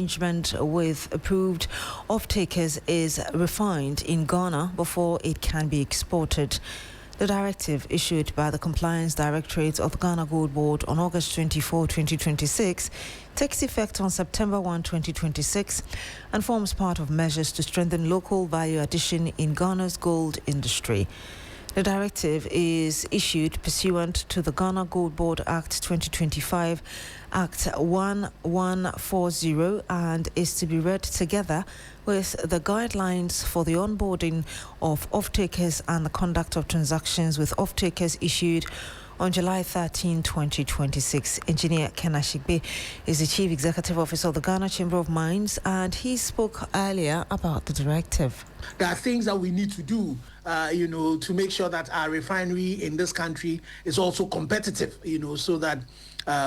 arrangement with approved off-takers is refined in Ghana before it can be exported. The directive, issued by the Compliance Directorate of the Ghana Gold Board on August 24, 2026, takes effect on September 1, 2026, and forms part of measures to strengthen local value addition in Ghana's gold industry. The directive is issued pursuant to the Ghana Gold Board Act 2025, Act 1140, and is to be read together with the guidelines for the onboarding of off-takers and the conduct of transactions with off-takers issued on July 13, 2026. Engineer Ken Ashigbe is the Chief Executive Officer of the Ghana Chamber of Mines, and he spoke earlier about the directive. There are things that we need to do, to make sure that our refinery in this country is also competitive, so that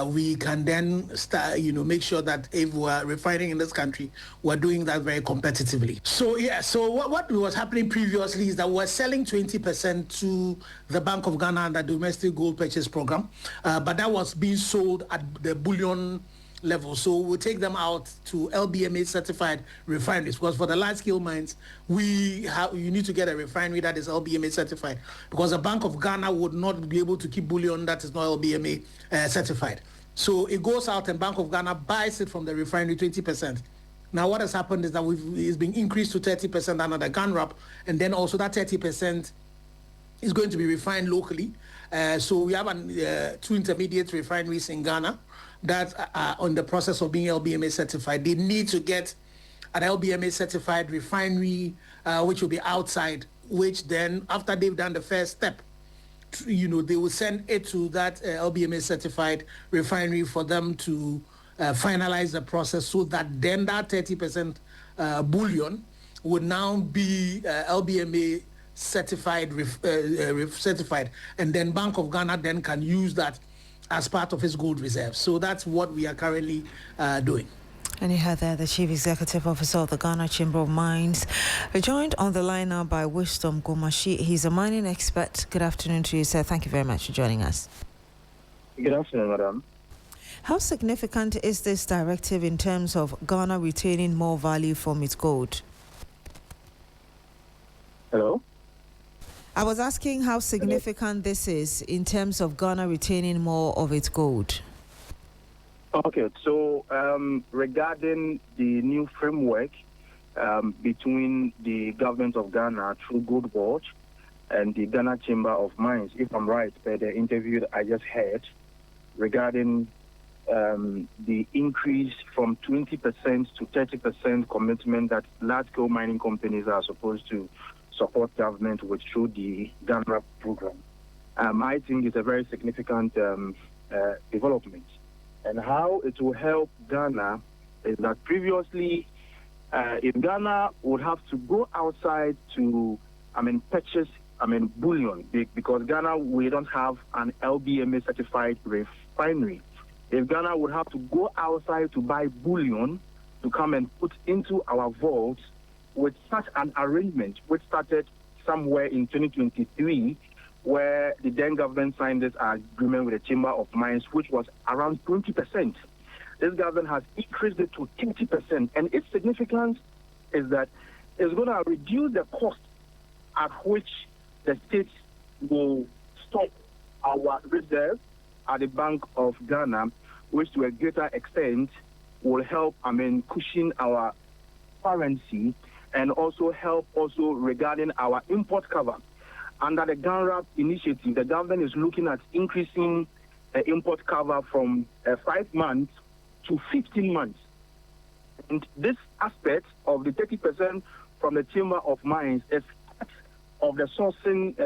we can then start, make sure that if we're refining in this country, we're doing that very competitively. So what was happening previously is that we're selling 20% to the Bank of Ghana and the domestic gold purchase program, but that was being sold at the bullion level. So we'll take them out to LBMA certified refineries, because for the large scale mines, you need to get a refinery that is LBMA certified, because the Bank of Ghana would not be able to keep bullion that is not LBMA certified. So it goes out and Bank of Ghana buys it from the refinery 20%. Now what has happened is that it's been increased to 30% under the GANRAP, and then also that 30% is going to be refined locally. So we have two intermediate refineries in Ghana that are on the process of being LBMA certified. They need to get an LBMA certified refinery, which will be outside, which then, after they've done the first step, they will send it to that LBMA certified refinery for them to finalize the process, so that then that 30% bullion would now be LBMA certified, certified, and then Bank of Ghana then can use that as part of his gold reserve. So that's what we are currently doing. And you heard there the Chief Executive Officer of the Ghana Chamber of Mines. We're joined on the line now by Wisdom Gomashi. He's a mining expert. Good afternoon to you, sir. Thank you very much for joining us. Good afternoon, madam. How significant is this directive in terms of Ghana retaining more value from its gold? Hello? I was asking how significant this is in terms of Ghana retaining more of its gold. Okay, so regarding the new framework between the government of Ghana through Gold Board and the Ghana Chamber of Mines, if I'm right, by the interview that I just had regarding the increase from 20% to 30% commitment that large-scale mining companies are supposed to support government with through the Ghana program. I think it's a very significant development. And how it will help Ghana is that previously, if Ghana would have to go outside to, purchase, bullion, because Ghana, we don't have an LBMA certified refinery. If Ghana would have to go outside to buy bullion to come and put into our vaults, with such an arrangement, which started somewhere in 2023, where the then government signed this agreement with the Chamber of Mines, which was around 20%. This government has increased it to 30%, and its significance is that it's going to reduce the cost at which the states will stop our reserves at the Bank of Ghana, which to a greater extent will help, cushion our currency, and also help regarding our import cover. Under the GANRAP initiative, the government is looking at increasing the import cover from 5 months to 15 months. And this aspect of the 30% from the Chamber of Mines is part of the sourcing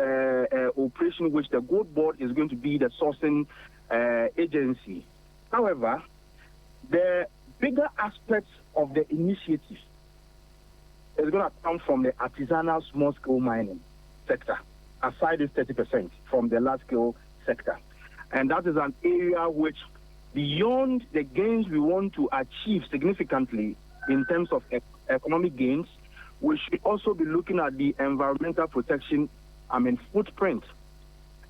operation, which the Gold Board is going to be the sourcing agency. However, the bigger aspects of the initiative is going to come from the artisanal small-scale mining sector, aside this 30% from the large-scale sector. And that is an area which, beyond the gains we want to achieve significantly in terms of economic gains, we should also be looking at the environmental protection, footprint.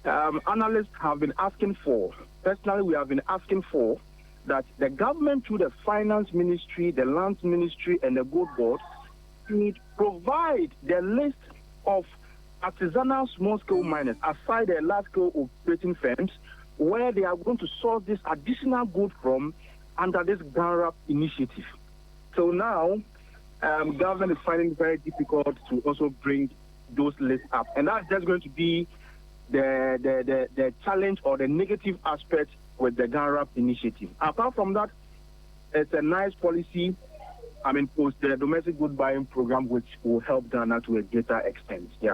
Analysts have been asking for, personally we have been asking for, that the government through the finance ministry, the lands ministry, and the gold board should provide the list of artisanal small-scale miners, aside the large-scale operating firms, where they are going to source this additional gold from under this GANRAP initiative. So now, government is finding it very difficult to also bring those lists up. And that's just going to be the challenge or the negative aspect with the GANRAP initiative. Apart from that, it's a nice policy. Post the domestic good buying program, which will help Ghana to a greater extent. Yeah.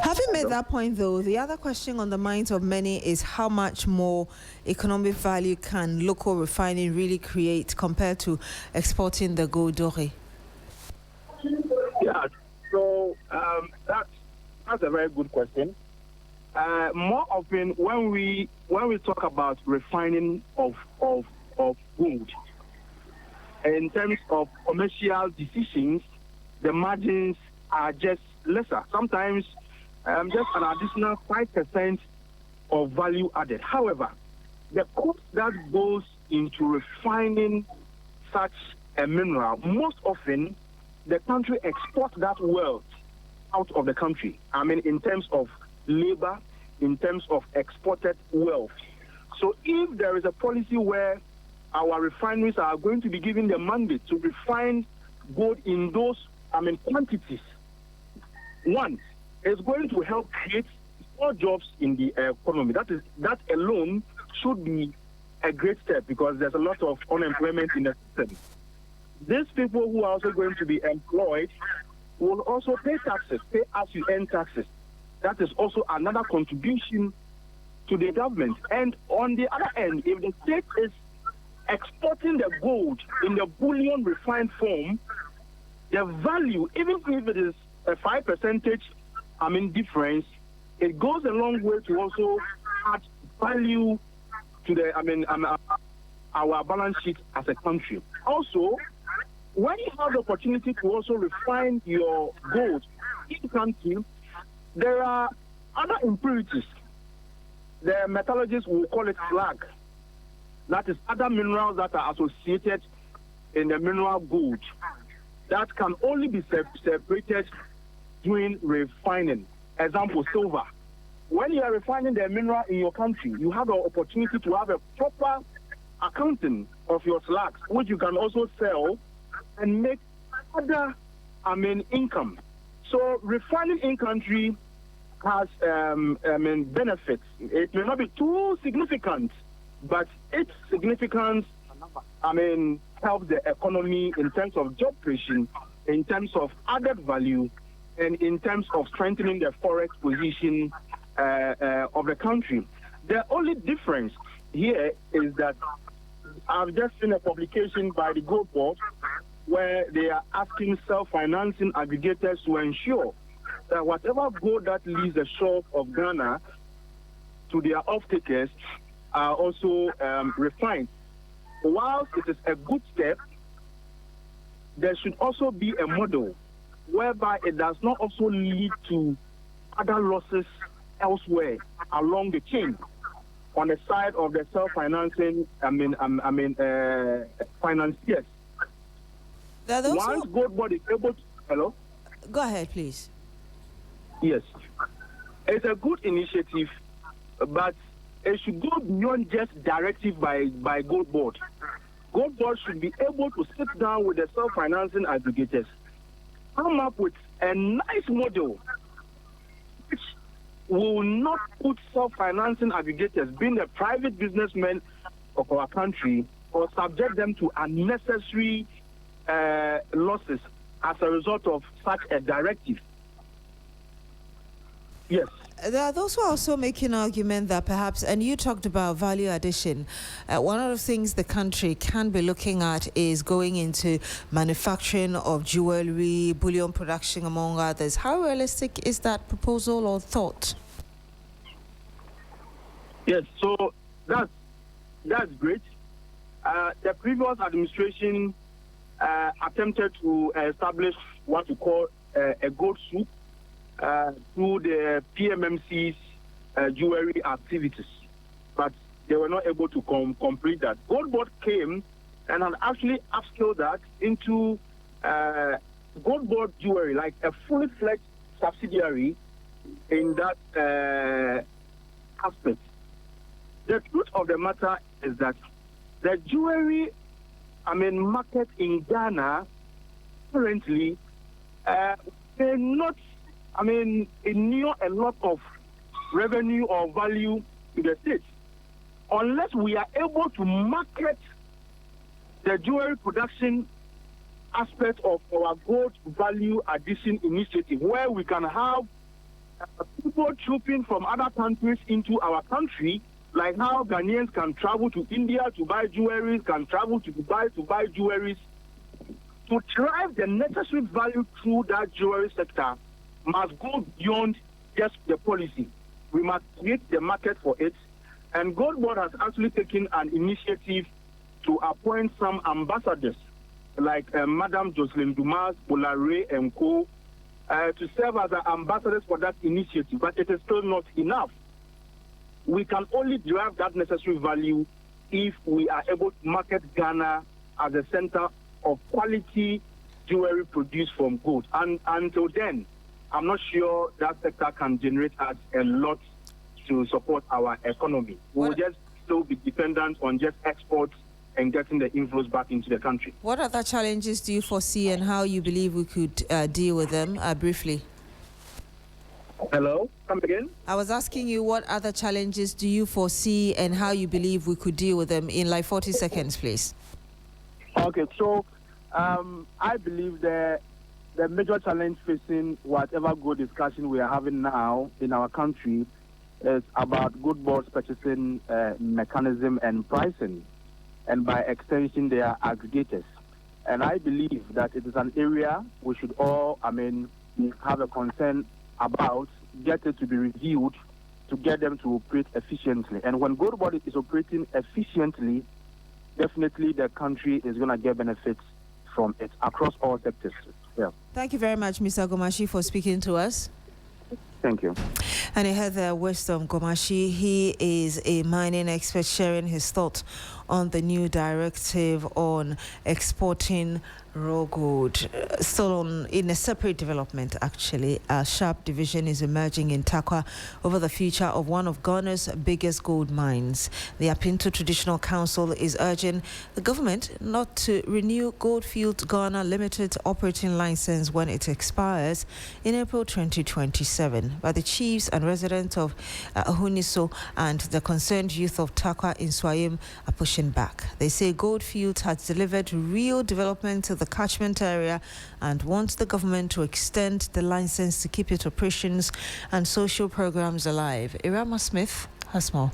Having made that point, though, the other question on the minds of many is how much more economic value can local refining really create compared to exporting the gold doré? Yeah, so that's a very good question. More often, when we talk about refining of gold, in terms of commercial decisions, the margins are just lesser. Sometimes just an additional 5% of value added. However, the cost that goes into refining such a mineral, most often the country exports that wealth out of the country. In terms of labor, in terms of exported wealth. So if there is a policy where our refineries are going to be given the mandate to refine gold in those quantities, one, is going to help create more jobs in the economy. That alone should be a great step, because there's a lot of unemployment in the system. These people who are also going to be employed will also pay taxes, pay as you earn taxes. That is also another contribution to the government. And on the other end, if the state is exporting the gold in the bullion refined form, the value, even if it is a 5% difference, it goes a long way to also add value to the our balance sheet as a country. Also, when you have the opportunity to also refine your gold in the country, there are other impurities. The metallurgists will call it slag. That is other minerals that are associated in the mineral gold that can only be separated during refining. Example, silver. When you are refining the mineral in your country, you have the opportunity to have a proper accounting of your slags, which you can also sell and make other income. So refining in country has benefits. It may not be too significant, but its significance helps the economy in terms of job creation, in terms of added value, and in terms of strengthening the forex position of the country. The only difference here is that I've just seen a publication by the Gold Board where they are asking self-financing aggregators to ensure that whatever gold that leaves the shores of Ghana to their off-takers are also refined. Whilst it is a good step, there should also be a model whereby it does not also lead to other losses elsewhere along the chain on the side of the self-financing financiers. Once Gold Board is able to... Hello? Go ahead, please. Yes. It's a good initiative, but it should go beyond just directive by Gold Board. Gold Board should be able to sit down with the self-financing aggregators, come up with a nice model which will not put self-financing aggregators, being the private businessmen of our country, or subject them to unnecessary losses as a result of such a directive. Yes. There are those who are also making an argument that perhaps, and you talked about value addition, one of the things the country can be looking at is going into manufacturing of jewelry, bullion production, among others. How realistic is that proposal or thought? Yes, so that's great. The previous administration attempted to establish what we call a gold soup through the PMMC's jewelry activities. But they were not able to complete that. Gold Board came and had actually upscaled that into Gold Board jewelry, like a fully fledged subsidiary in that aspect. The truth of the matter is that the jewelry, market in Ghana currently, they're not, near a lot of revenue or value to the state. Unless we are able to market the jewelry production aspect of our gold value addition initiative, where we can have people trooping from other countries into our country, like how Ghanaians can travel to India to buy jewelry, can travel to Dubai to buy jewelry. To drive the necessary value through that jewelry sector must go beyond just the policy. We must create the market for it. And Gold Board has actually taken an initiative to appoint some ambassadors, like Madam Jocelyn Dumas, Bolare, and Co., to serve as ambassadors for that initiative. But it is still not enough. We can only derive that necessary value if we are able to market Ghana as a center of quality jewelry produced from gold. And until then, I'm not sure that sector can generate us a lot to support our economy. We will just still be dependent on just exports and getting the inflows back into the country. What other challenges do you foresee and how you believe we could deal with them briefly? Hello, come again? I was asking you what other challenges do you foresee and how you believe we could deal with them in like 40 seconds, please. Okay, so I believe the major challenge facing whatever gold discussion we are having now in our country is about Gold Board's purchasing mechanism and pricing, and by extension, they are aggregators. And I believe that it is an area we should all, have a concern about, get it to be reviewed to get them to operate efficiently. And when Gold Board is operating efficiently, definitely the country is going to get benefits from it across all sectors. Yeah. Thank you very much, Mr. Gomashi, for speaking to us. Thank you. And you heard the Wisdom Gomashi. He is a mining expert sharing his thoughts on the new directive on exporting raw gold. Still in a separate development, actually, a sharp division is emerging in Takwa over the future of one of Ghana's biggest gold mines. The Apinto Traditional Council is urging the government not to renew Goldfields Ghana Limited operating license when it expires in April 2027. But the chiefs and residents of Ahuniso and the concerned youth of Takwa in Swayim are pushing back. They say Goldfields has delivered real development to the catchment area and wants the government to extend the license to keep its operations and social programs alive. Irama Smith has more.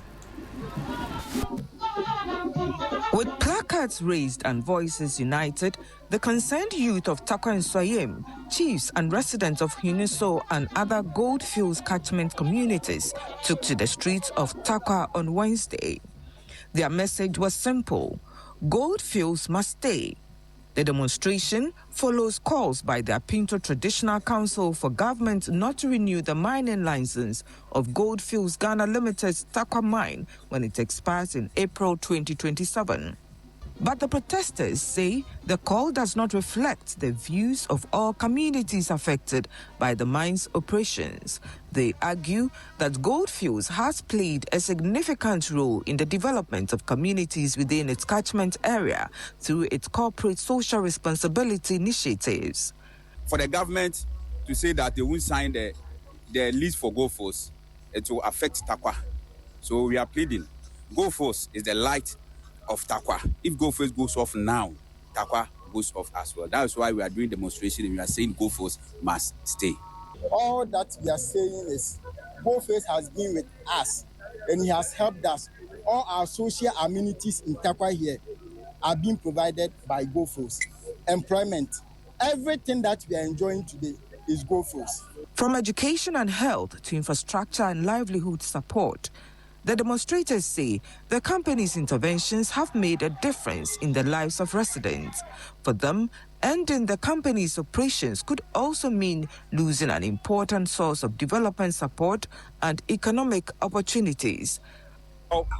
With placards raised and voices united, the concerned youth of Takwa and Swayim, chiefs and residents of Huniso and other Goldfields catchment communities took to the streets of Takwa on Wednesday. Their message was simple: Goldfields must stay. The demonstration follows calls by the Apinto Traditional Council for government not to renew the mining license of Goldfields Ghana Limited's Takwa mine when it expires in April 2027. But the protesters say the call does not reflect the views of all communities affected by the mine's operations. They argue that Goldfields has played a significant role in the development of communities within its catchment area through its corporate social responsibility initiatives. For the government to say that they won't sign the lease for Goldfields, it will affect Takwa. So we are pleading. Goldfields is the light of Takwa. If Goldfields goes off now, Takwa goes off as well. That is why we are doing demonstration and we are saying Goldfields must stay. All that we are saying is Goldfields has been with us and he has helped us. All our social amenities in Takwa here are being provided by Goldfields. Employment, everything that we are enjoying today is Goldfields. From education and health to infrastructure and livelihood support, the demonstrators say the company's interventions have made a difference in the lives of residents. For them, ending the company's operations could also mean losing an important source of development support and economic opportunities.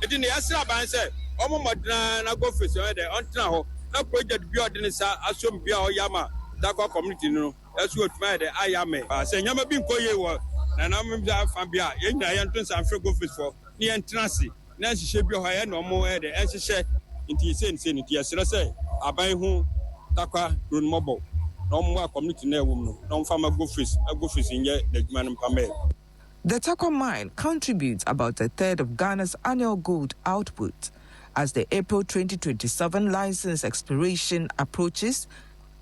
It in the Asra Ban said, Madana go for on now. No project beyond the assume Bia Yama, Dako community. No, that's what made I am. I say, Yama been Koye, and I'm Fabia, in the entrance and free go for the entrance. Nancy should be higher no more, as she said, into the same sanity. Yes, I say, I buy who Taka run mobile. No more community near woman, no farmer go fish in the man and Pamel. The Takwa mine contributes about a third of Ghana's annual gold output. As the April 2027 license expiration approaches,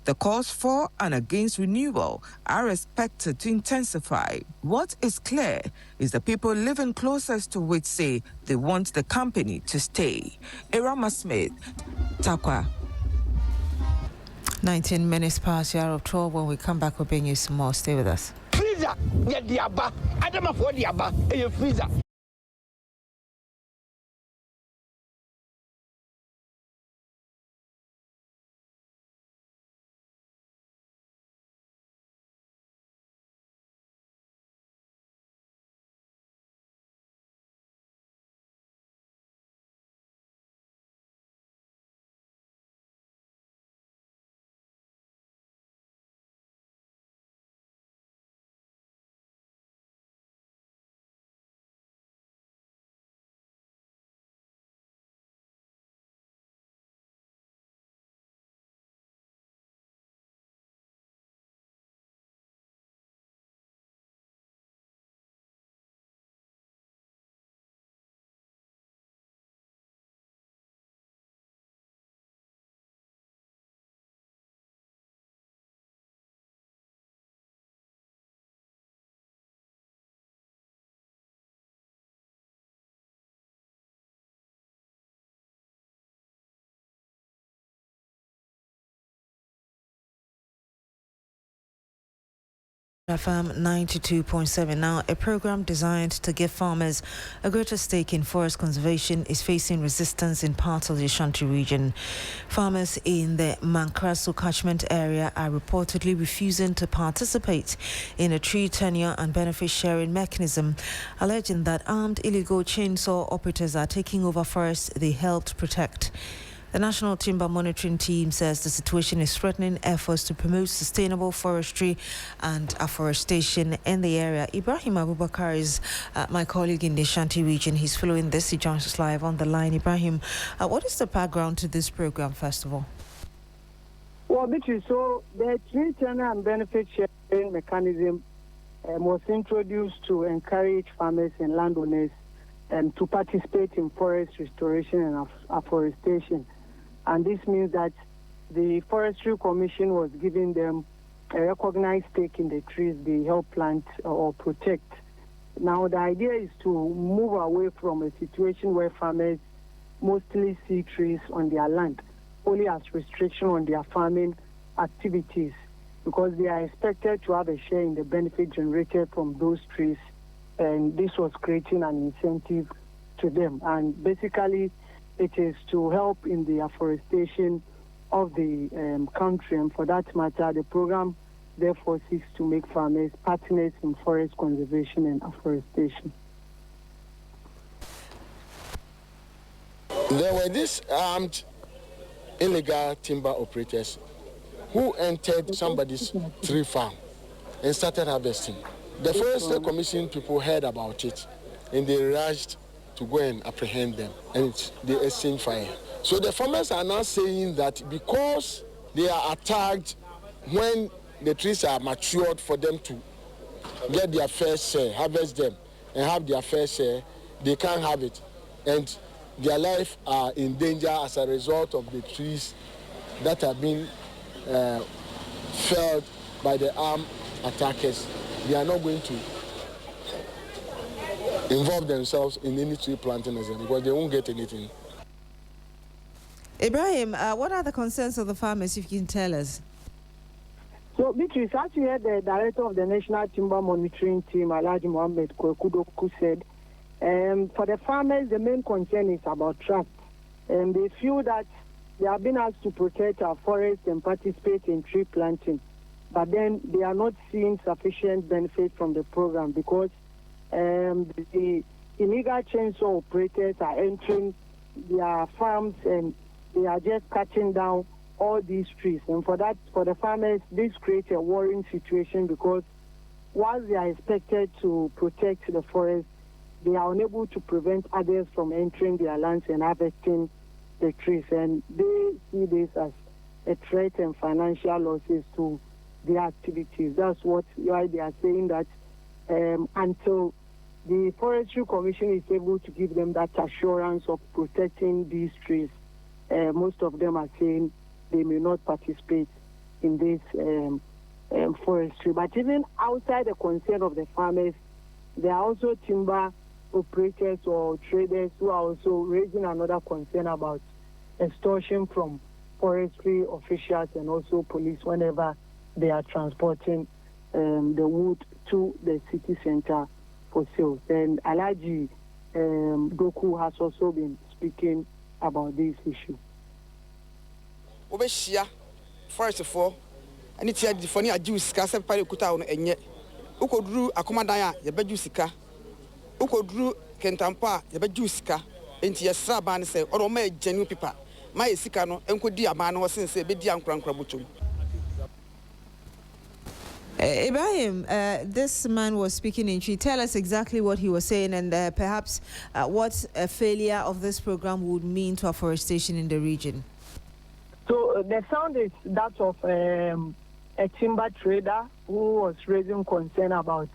the calls for and against renewal are expected to intensify. What is clear is the people living closest to it say they want the company to stay. Irama Smith, Takwa. 19 minutes past the hour of 12. When we come back, we'll bring you some more. Stay with us. Freezer, get the abba. Adama for the abba, a freezer. FM 92.7. Now, a program designed to give farmers a greater stake in forest conservation is facing resistance in parts of the Ashanti region. Farmers in the Mankraso catchment area are reportedly refusing to participate in a tree tenure and benefit sharing mechanism, alleging that armed illegal chainsaw operators are taking over forests they helped protect. The National Timber Monitoring Team says the situation is threatening efforts to promote sustainable forestry and afforestation in the area. Ibrahim Abubakar is my colleague in the Ashanti region. He's following this. He joins us live on the line. Ibrahim, what is the background to this program, first of all? Well, so the tree tenure and benefit sharing mechanism was introduced to encourage farmers and landowners to participate in forest restoration and afforestation. And this means that the Forestry Commission was giving them a recognized stake in the trees they help plant or protect. Now, the idea is to move away from a situation where farmers mostly see trees on their land only as restriction on their farming activities, because they are expected to have a share in the benefit generated from those trees. And this was creating an incentive to them. And basically, it is to help in the afforestation of the country. And for that matter, the program therefore seeks to make farmers partners in forest conservation and afforestation. There were these armed illegal timber operators who entered somebody's tree farm and started harvesting. The Forestry Commission people heard about it and they rushed to go and apprehend them, and they exchanged fire. So the farmers are now saying that because they are attacked when the trees are matured for them to get their fair share, harvest them and have their fair share, they can't have it. And their life are in danger as a result of the trees that have been felled by the armed attackers. They are not going to involve themselves in any tree planting because they won't get anything. Ibrahim, what are the concerns of the farmers, if you can tell us? So, Beatrice, as you heard the director of the National Timber Monitoring Team, Alhaji Mohammed Kwekudoku, said, for the farmers, the main concern is about trust. And they feel that they have been asked to protect our forests and participate in tree planting. But then they are not seeing sufficient benefit from the program because the illegal chainsaw operators are entering their farms and they are just cutting down all these trees. And for the farmers, this creates a worrying situation because while they are expected to protect the forest, they are unable to prevent others from entering their lands and harvesting the trees. And they see this as a threat and financial losses to their activities. That's why they are saying that until the Forestry Commission is able to give them that assurance of protecting these trees, most of them are saying they may not participate in this forestry. But even outside the concern of the farmers, there are also timber operators or traders who are also raising another concern about extortion from forestry officials and also police whenever they are transporting the wood to the city center for sales. And Alhaji Goku has also been speaking about this issue. Obeshia forest for ani tia di foni aju sika se pare kuta on enye ukoduru akomadan a ye baju sika ukoduru kentampa ye baju sika enti ye sra ban se oro ma ejanu pipa ma ye sika no enkodi aman no sense be di ankrankra botum. Ibrahim, this man was speaking in Chi. Tell us exactly what he was saying and perhaps what a failure of this program would mean to afforestation in the region. So the sound is that of a timber trader who was raising concern about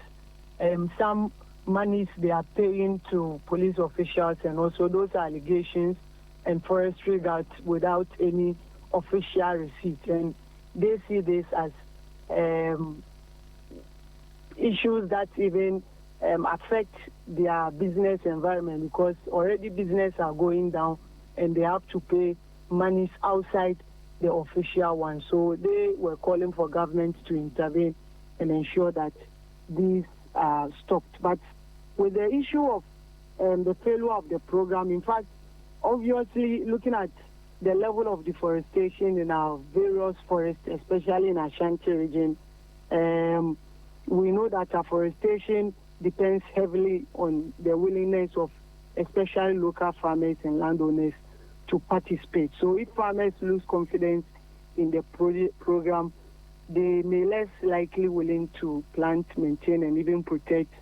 some monies they are paying to police officials and also those allegations and forestry guards without any official receipt. And they see this as issues that even affect their business environment because already business are going down and they have to pay monies outside the official one. So they were calling for government to intervene and ensure that these are stopped. But with the issue of the failure of the program, in fact, obviously looking at the level of deforestation in our various forests, especially in Ashanti region, we know that afforestation depends heavily on the willingness of especially local farmers and landowners to participate. So if farmers lose confidence in the program, they may less likely willing to plant, maintain, and even protect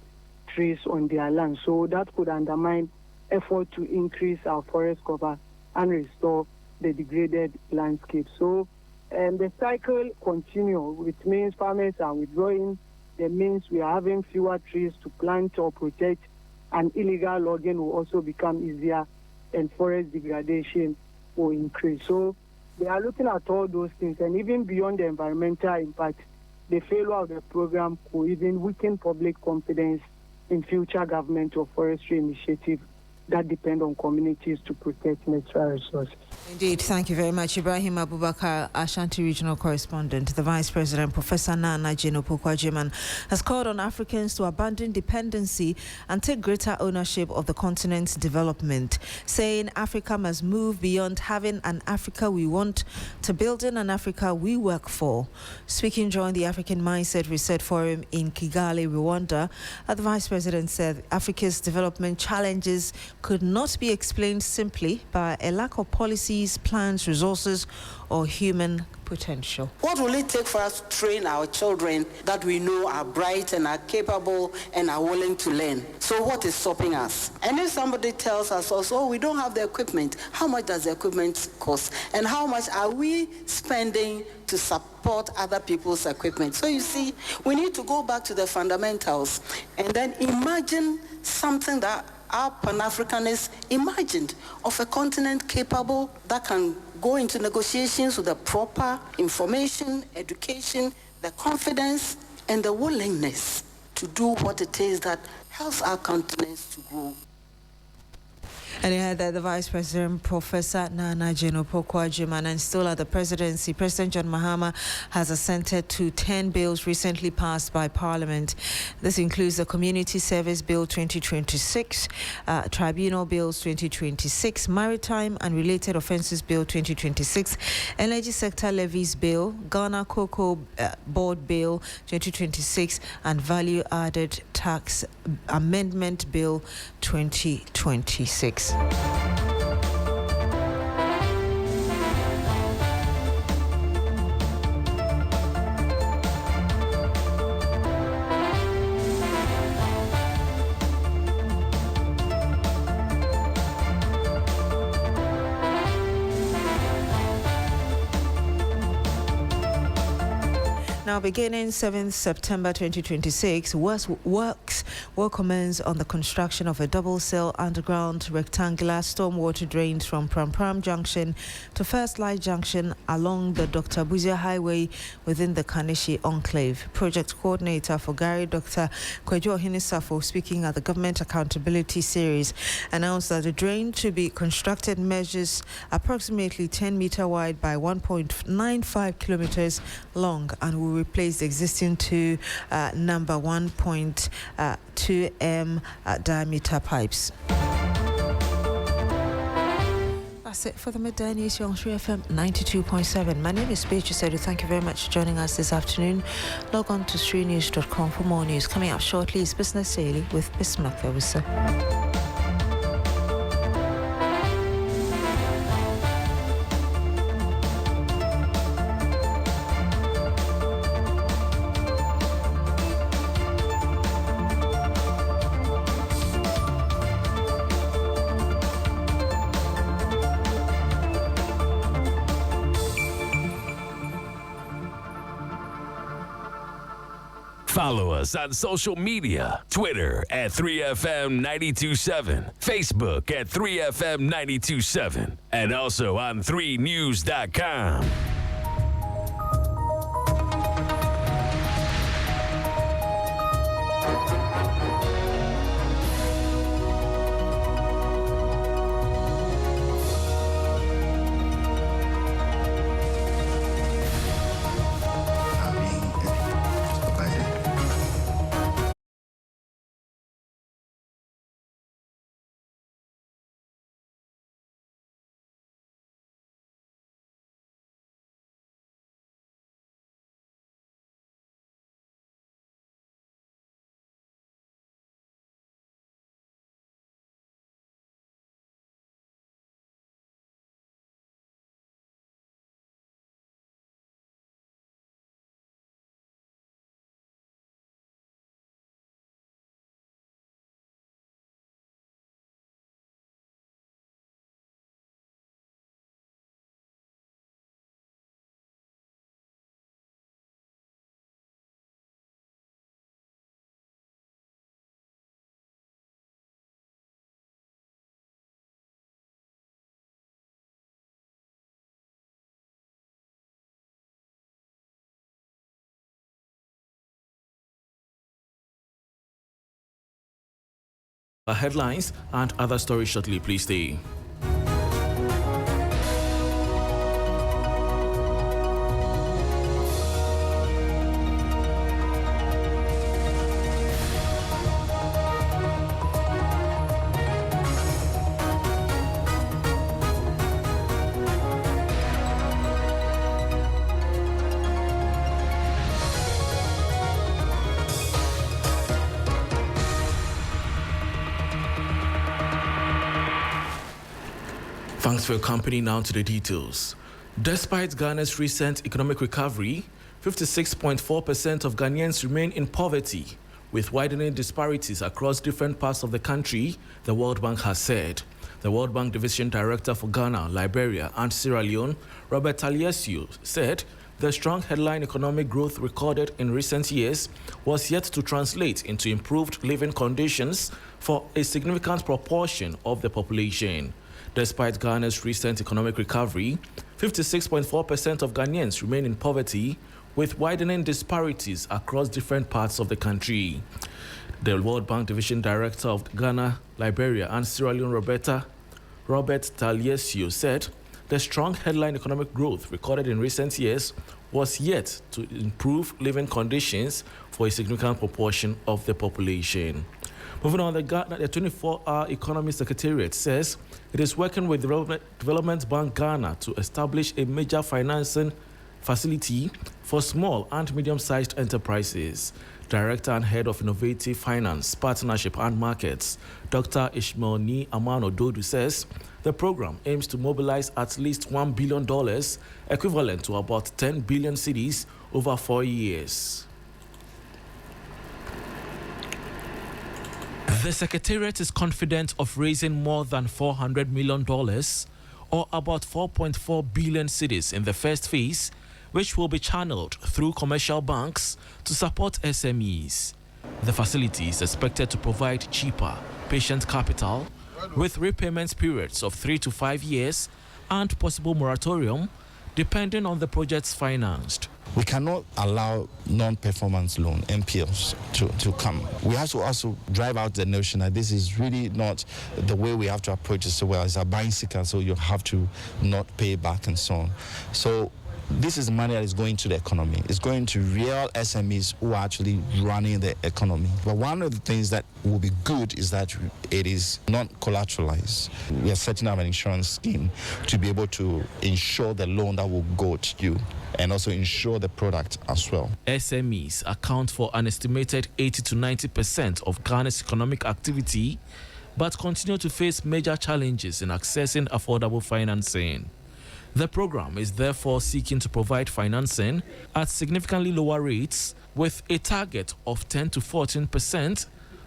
trees on their land. So that could undermine effort to increase our forest cover and restore the degraded landscape. So the cycle continues, which means farmers are withdrawing. That means we are having fewer trees to plant or protect, and illegal logging will also become easier and forest degradation will increase. So they are looking at all those things, and even beyond the environmental impact, the failure of the program could even weaken public confidence in future government or forestry initiatives that depend on communities to protect natural resources. Indeed, thank you very much. Ibrahim Abubakar, Ashanti Regional Correspondent. The Vice President, Professor Nana Jino-Pokwajiman, has called on Africans to abandon dependency and take greater ownership of the continent's development, saying Africa must move beyond having an Africa we want to building an Africa we work for. Speaking during the African Mindset Reset Forum in Kigali, Rwanda, the Vice President said Africa's development challenges could not be explained simply by a lack of policies, plans, resources, or human potential. What will it take for us to train our children that we know are bright and are capable and are willing to learn? So what is stopping us? And if somebody tells us also, oh, we don't have the equipment, how much does the equipment cost? And how much are we spending to support other people's equipment? So you see, we need to go back to the fundamentals and then imagine something that our Pan-Africanists imagined of a continent capable that can go into negotiations with the proper information, education, the confidence, and the willingness to do what it is that helps our continents to grow. And he had that the Vice President, Professor Nana Jeno Pokwa-Juman, and still at the presidency, President John Mahama has assented to 10 bills recently passed by Parliament. This includes the Community Service Bill 2026, Tribunal Bills 2026, Maritime and Related Offences Bill 2026, Energy Sector Levies Bill, Ghana Cocoa Board Bill 2026, and Value Added Tax Amendment Bill 2026. Now, beginning 7th September 2026, works will commence on the construction of a double-cell underground rectangular stormwater drains from Pram Junction to First Light Junction along the Dr. Buzia Highway within the Kanishi Enclave. Project coordinator for Gary, Dr. Kwejo Hinisafo, speaking at the Government Accountability Series, announced that the drain to be constructed measures approximately 10 meter wide by 1.95 kilometers long and will replace the existing number 1.2 m diameter pipes. That's it for the Midday News on 3FM 92.7. My name is Beatrice Edu. Thank you very much for joining us this afternoon. Log on to streetnews.com for more news. Coming up shortly is Business Daily with Bismarck Owusu. Follow us on social media, Twitter at 3FM927, Facebook at 3FM927, and also on 3news.com. Headlines and other stories shortly. Please stay. Thanks for your company. Now to the details. Despite Ghana's recent economic recovery, 56.4% of Ghanaians remain in poverty, with widening disparities across different parts of the country, the World Bank has said. The World Bank Division Director for Ghana, Liberia, and Sierra Leone, Robert Taliesio, said the strong headline economic growth recorded in recent years was yet to translate into improved living conditions for a significant proportion of the population. Despite Ghana's recent economic recovery, 56.4% of Ghanaians remain in poverty, with widening disparities across different parts of the country. The World Bank Division Director of Ghana, Liberia, and Sierra Leone, Robert Taliesio, said the strong headline economic growth recorded in recent years was yet to improve living conditions for a significant proportion of the population. Moving on, the 24-hour Economy Secretariat says it is working with Development Bank Ghana to establish a major financing facility for small and medium-sized enterprises. Director and Head of Innovative Finance, Partnership and Markets, Dr. Ishmael Ni Amano Dodu, says the program aims to mobilize at least $1 billion, equivalent to about 10 billion cedis over 4 years. The Secretariat is confident of raising more than $400 million, or about 4.4 billion cedis in the first phase, which will be channeled through commercial banks to support SMEs. The facility is expected to provide cheaper patient capital with repayment periods of 3 to 5 years and possible moratorium depending on the projects financed. We cannot allow non-performance loan, NPLs, to come. We have to also drive out the notion that this is really not the way we have to approach it so well. It's a bicycle, so you have to not pay back and so on. So this is money that is going to the economy. It's going to real SMEs who are actually running the economy. But one of the things that will be good is that it is not collateralized. We are setting up an insurance scheme to be able to insure the loan that will go to you and also insure the product as well. SMEs account for an estimated 80 to 90% of Ghana's economic activity, but continue to face major challenges in accessing affordable financing. The program is therefore seeking to provide financing at significantly lower rates with a target of 10 to 14%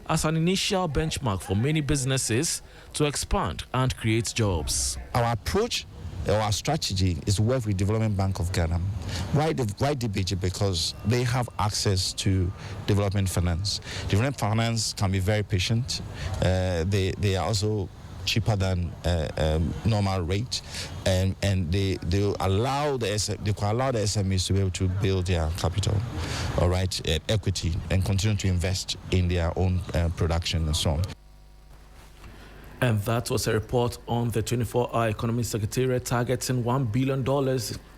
as an initial benchmark for many businesses to expand and create jobs. Our approach, our strategy is to work with Development Bank of Ghana. Why DBG? Because they have access to development finance. Development finance can be very patient. They are also cheaper than normal rate, and they allow the SMEs to be able to build their capital, all right, equity, and continue to invest in their own production and so on. And that was a report on the 24-hour Economy Secretariat targeting $1 billion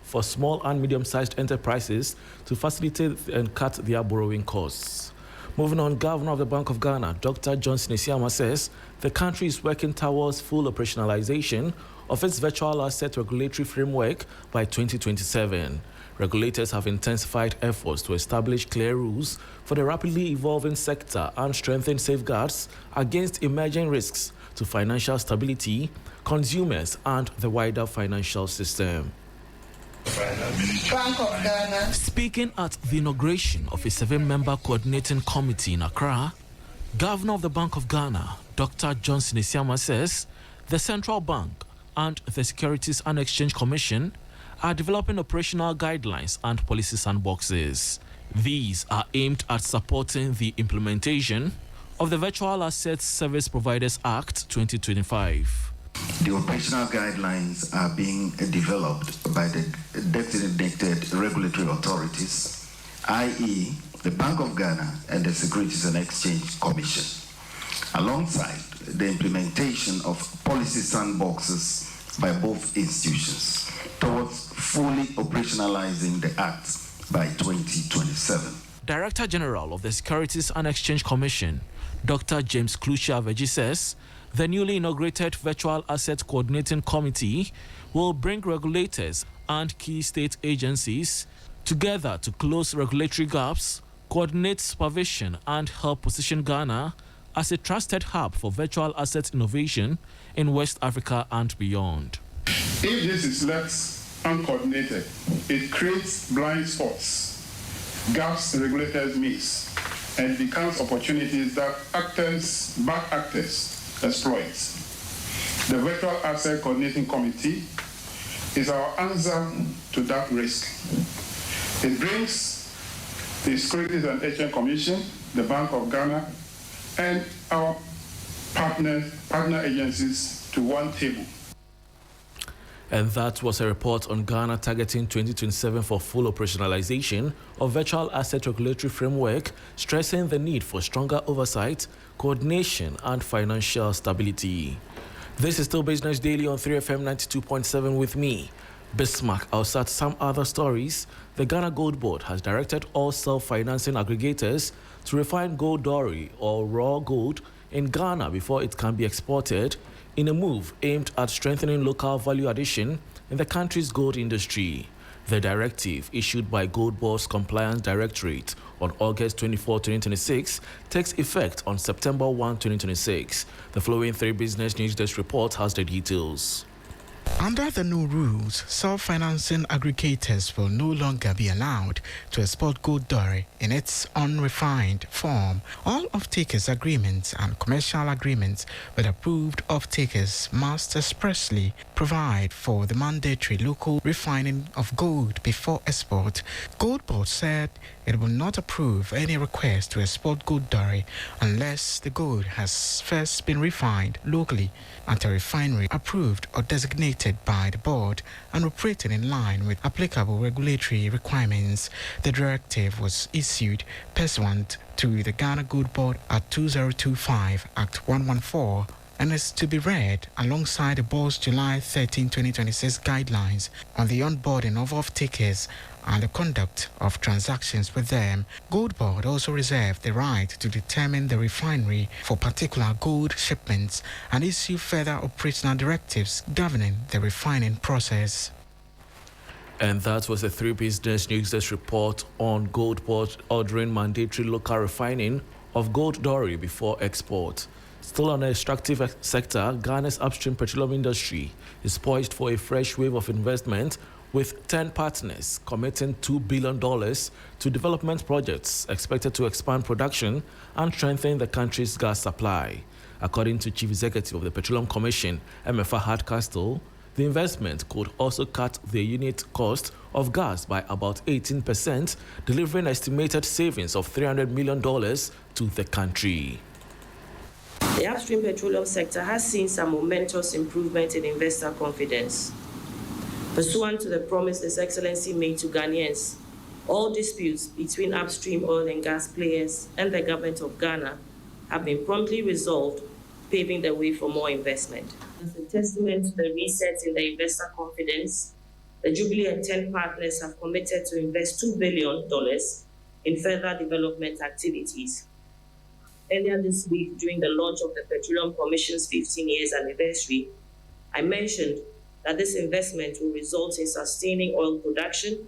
for small and medium-sized enterprises to facilitate and cut their borrowing costs. Moving on, Governor of the Bank of Ghana, Dr. Johnson Isiama, says the country is working towards full operationalization of its virtual asset regulatory framework by 2027. Regulators have intensified efforts to establish clear rules for the rapidly evolving sector and strengthen safeguards against emerging risks to financial stability, consumers, and the wider financial system. Bank of Ghana. Speaking at the inauguration of a 7-member coordinating committee in Accra, Governor of the Bank of Ghana, Dr. Johnson Isiama, says the Central Bank and the Securities and Exchange Commission are developing operational guidelines and policy sandboxes. These are aimed at supporting the implementation of the Virtual Assets Service Providers Act 2025. The operational guidelines are being developed by the designated regulatory authorities, i.e. the Bank of Ghana and the Securities and Exchange Commission, alongside the implementation of policy sandboxes by both institutions towards fully operationalizing the Act by 2027. Director General of the Securities and Exchange Commission, Dr. James Klucha-Veji, says the newly inaugurated Virtual Asset Coordinating Committee will bring regulators and key state agencies together to close regulatory gaps, coordinate supervision, and help position Ghana as a trusted hub for virtual asset innovation in West Africa and beyond. If this is left uncoordinated, it creates blind spots, gaps regulators miss, and becomes opportunities that bad actors exploit. The Virtual Asset Coordinating Committee is our answer to that risk. It brings the Securities and Exchange Commission, the Bank of Ghana, and our partner agencies to one table. And that was a report on Ghana targeting 2027 for full operationalization of virtual asset regulatory framework, stressing the need for stronger oversight, coordination, and financial stability. This is still Business Daily on 3FM 92.7 with me, Bismarck. Outside some other stories, the Ghana Gold Board has directed all self-financing aggregators to refine gold doré or raw gold in Ghana before it can be exported, in a move aimed at strengthening local value addition in the country's gold industry. The directive, issued by Gold Board's Compliance Directorate on August 24, 2026, takes effect on September 1, 2026. The following 3 Business News Desk report has the details. Under the new rules, self-financing aggregators will no longer be allowed to export gold doré in its unrefined form. All off-takers agreements and commercial agreements with approved off-takers must expressly provide for the mandatory local refining of gold before export. Gold Board said it will not approve any request to export gold doré unless the gold has first been refined locally at a refinery approved or designated by the board and operating in line with applicable regulatory requirements. The directive was issued pursuant to the Ghana Gold Board Act 2025 Act 114 and is to be read alongside the board's July 13, 2026 guidelines on the onboarding of off-takers and the conduct of transactions with them. Gold Board also reserved the right to determine the refinery for particular gold shipments and issue further operational directives governing the refining process. And that was the 3 Business News Desk report on Gold Board ordering mandatory local refining of gold doré before export. Still on the extractive sector, Ghana's upstream petroleum industry is poised for a fresh wave of investment, with 10 partners committing $2 billion to development projects expected to expand production and strengthen the country's gas supply. According to Chief Executive of the Petroleum Commission, Emefa Hardcastle, the investment could also cut the unit cost of gas by about 18%, delivering estimated savings of $300 million to the country. The upstream petroleum sector has seen some momentous improvement in investor confidence. Pursuant to the promise His Excellency made to Ghanaians, all disputes between upstream oil and gas players and the government of Ghana have been promptly resolved, paving the way for more investment. As a testament to the reset in the investor confidence, the Jubilee and 10 partners have committed to invest $2 billion in further development activities. Earlier this week, during the launch of the Petroleum Commission's 15 years anniversary, I mentioned that this investment will result in sustaining oil production,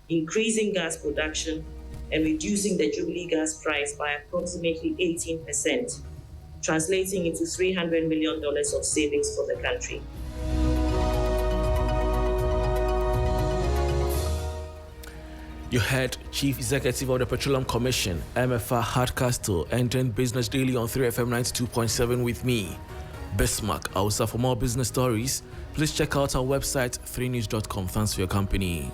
increasing gas production, and reducing the Jubilee gas price by approximately 18%, translating into $300 million of savings for the country. You heard Chief Executive of the Petroleum Commission, Emefa Hardcastle, entering Business Daily on 3FM 92.7 with me, Bismarck. Also, for more business stories, please check out our website, 3news.com. Thanks for your company.